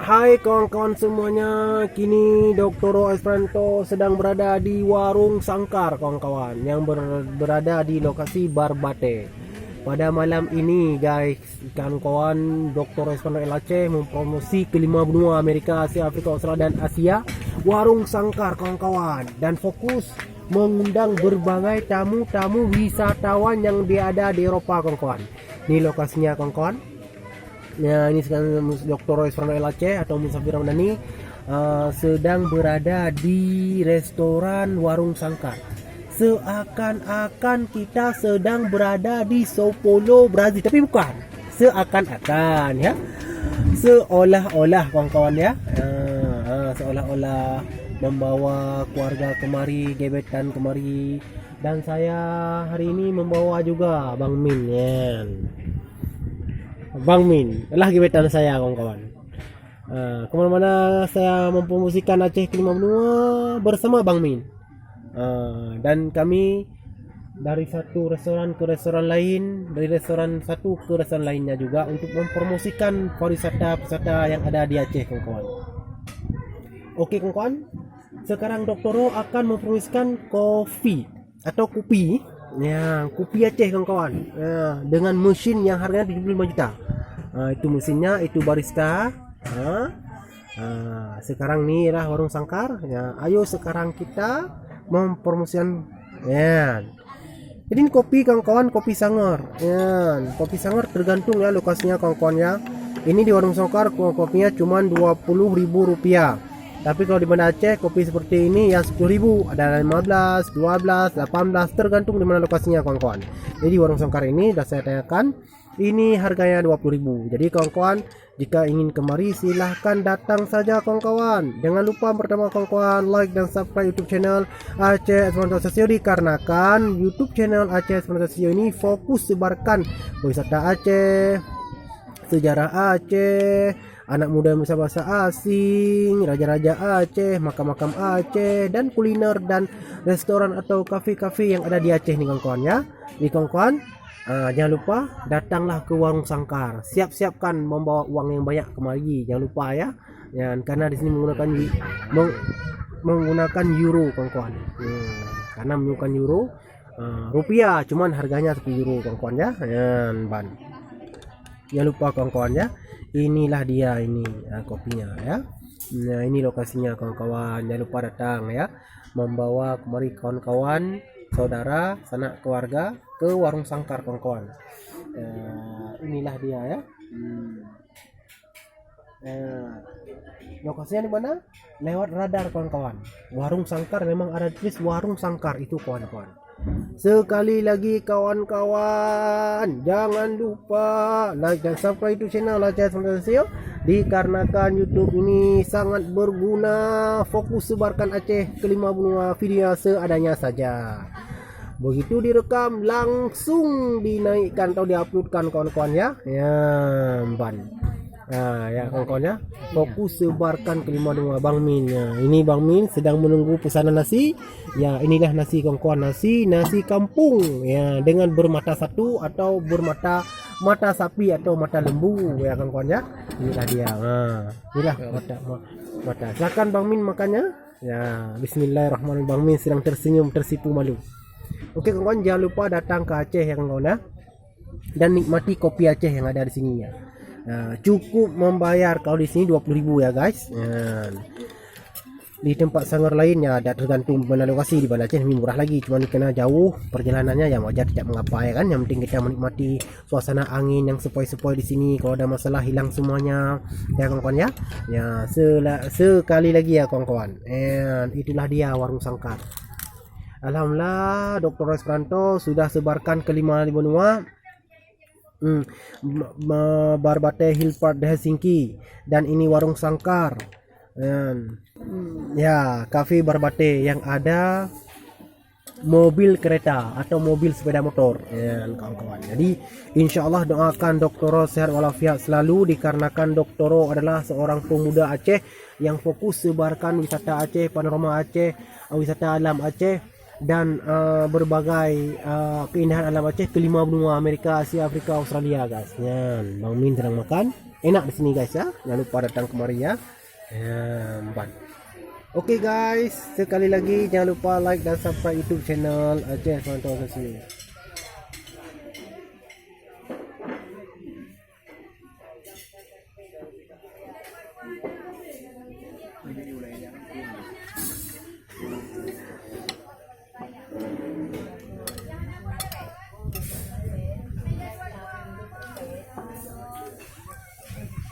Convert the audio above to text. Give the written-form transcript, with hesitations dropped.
Hai kawan-kawan semuanya, kini Dr. Esperanto sedang berada di Warung Sangkar kawan-kawan yang berada di lokasi Barbate. Pada malam ini guys, kawan-kawan, Dr. Esperanto LAC mempromosi kelima benua Amerika, Asia, Afrika, Australia dan Asia, Warung Sangkar kawan-kawan, dan fokus mengundang berbagai tamu-tamu wisatawan yang ada di Eropa kawan-kawan. Ini lokasinya kawan-kawan. Ya, ini sekarang Dr. Esperanto LAC atau Musafir Ramdhani sedang berada di restoran Warung Sangkar. Seakan-akan kita sedang berada di Sao Paulo, Brazil, tapi bukan. Seakan-akan ya. Seolah-olah kawan-kawan ya. Seolah-olah membawa keluarga kemari, gebetan kemari, dan saya hari ini membawa juga Bang Min ya. Bang Min adalah gebetan saya kawan-kawan. Kemana-mana saya mempromosikan Aceh kelima benua bersama Bang Min. Dan kami dari satu restoran ke restoran lain, dari restoran satu ke restoran lainnya juga untuk mempromosikan pariwisata yang ada di Aceh kawan-kawan. Oke kawan-kawan, sekarang Doktoro akan mempromosikan kopi atau kopi. Ya, kopi Aceh kawan-kawan. Ya, dengan mesin yang harganya 75 juta. Itu mesinnya, itu barista. Sekarang nih lah Warung Sangkar. Ya, ayo sekarang kita mempromosikan. Ya. Jadi ini kopi kawan-kawan, kopi Sanggar. Ya, kopi Sanggar tergantung ya lokasinya kawan-kawan ya. Ini di Warung Sangkar kopinya cuma Rp20.000. Tapi kalau di Banda Aceh kopi seperti ini ya 10.000, ada 15, 12, 18 tergantung di mana lokasinya kawan-kawan. Jadi Warung Sangkar ini sudah saya tanyakan, ini harganya 20.000. Jadi kawan-kawan, jika ingin kemari silahkan datang saja kawan-kawan. Jangan lupa pertama kawan-kawan like dan subscribe YouTube channel Aceh Esperanto Sasio, dikarenakan YouTube channel Aceh Esperanto Sasio ini fokus sebarkan wisata Aceh, sejarah Aceh, anak muda yang bisa bahasa asing, raja-raja Aceh, makam-makam Aceh, dan kuliner dan restoran atau kafe-kafe yang ada di Aceh nih kawan-kawan ya. Jadi kawan-kawan, jangan lupa datanglah ke Warung Sangkar. Siap-siapkan membawa uang yang banyak kemari, jangan lupa ya. Karena di sini menggunakan euro kawan-kawan. Karena menggunakan euro, rupiah cuman harganya 10 euro kawan-kawan ya. Jangan lupa kawan-kawan ya. Inilah dia ini kopinya ya. Nah, ini lokasinya kawan-kawan. Jangan lupa datang ya. Membawa kemari kawan-kawan, saudara, sanak keluarga ke Warung Sangkar kawan-kawan. Inilah dia ya. Lokasinya di mana? Lewat radar kawan-kawan. Warung Sangkar memang ada tulis Warung Sangkar itu kawan-kawan. Sekali lagi kawan-kawan, jangan lupa like dan subscribe YouTube channel Aceh Esperanto Sasio, dikarenakan YouTube ini sangat berguna, fokus sebarkan Aceh kelima benua video seadanya saja. Begitu direkam langsung dinaikkan atau diuploadkan kawan-kawan ya. Ya kawan-kawan ya, fokus sebarkan kelima benua Bang Min ya. Ini Bang Min sedang menunggu pesanan nasi. Ya, inilah nasi kawan-kawan, nasi kampung ya, dengan bermata satu atau bermata sapi atau mata lembu ya kawan-kawan ya. Inilah dia. Inilah mata. Silakan Bang Min makannya. Ya, bismillahirrahmanirrahim. Bang Min sedang tersenyum tersipu malu. Oke kawan-kawan, jangan lupa datang ke Aceh ya kawan-kawan ya, dan nikmati kopi Aceh yang ada di sini ya. Cukup membayar kalau di sini 20.000 ya guys. Di tempat Sanggar lain ya ada tergantung mana lokasi. Di Banda Aceh lebih murah lagi, cuma kena jauh perjalanannya ya wajar, tidak mengapa ya kan. Yang penting kita menikmati suasana angin yang sepoi-sepoi di sini. Kalau ada masalah hilang semuanya ya kawan-kawan ya. Sekali lagi ya kawan-kawan. Itulah dia Warung Sangkar. Alhamdulillah Dr. Esperanto sudah sebarkan ke 5 benua. Barbate Hill Park di Helsinki, dan ini Warung Sangkar ya, kafe Barbate yang ada mobil kereta atau mobil sepeda motor ya kawan-kawan. Jadi insyaallah doakan Doktoro sehat walafiat selalu, dikarenakan Doktoro adalah seorang pemuda Aceh yang fokus sebarkan wisata Aceh, panorama Aceh, wisata alam Aceh, dan berbagai keindahan alam Aceh kelima benua Amerika, Asia, Afrika, Australia guys. Bang Min sedang makan. enak di sini guys ya. Jangan lupa datang kemari ya. Empat. Oke guys, sekali lagi jangan lupa like dan subscribe YouTube channel Aceh Pantauan Sosial.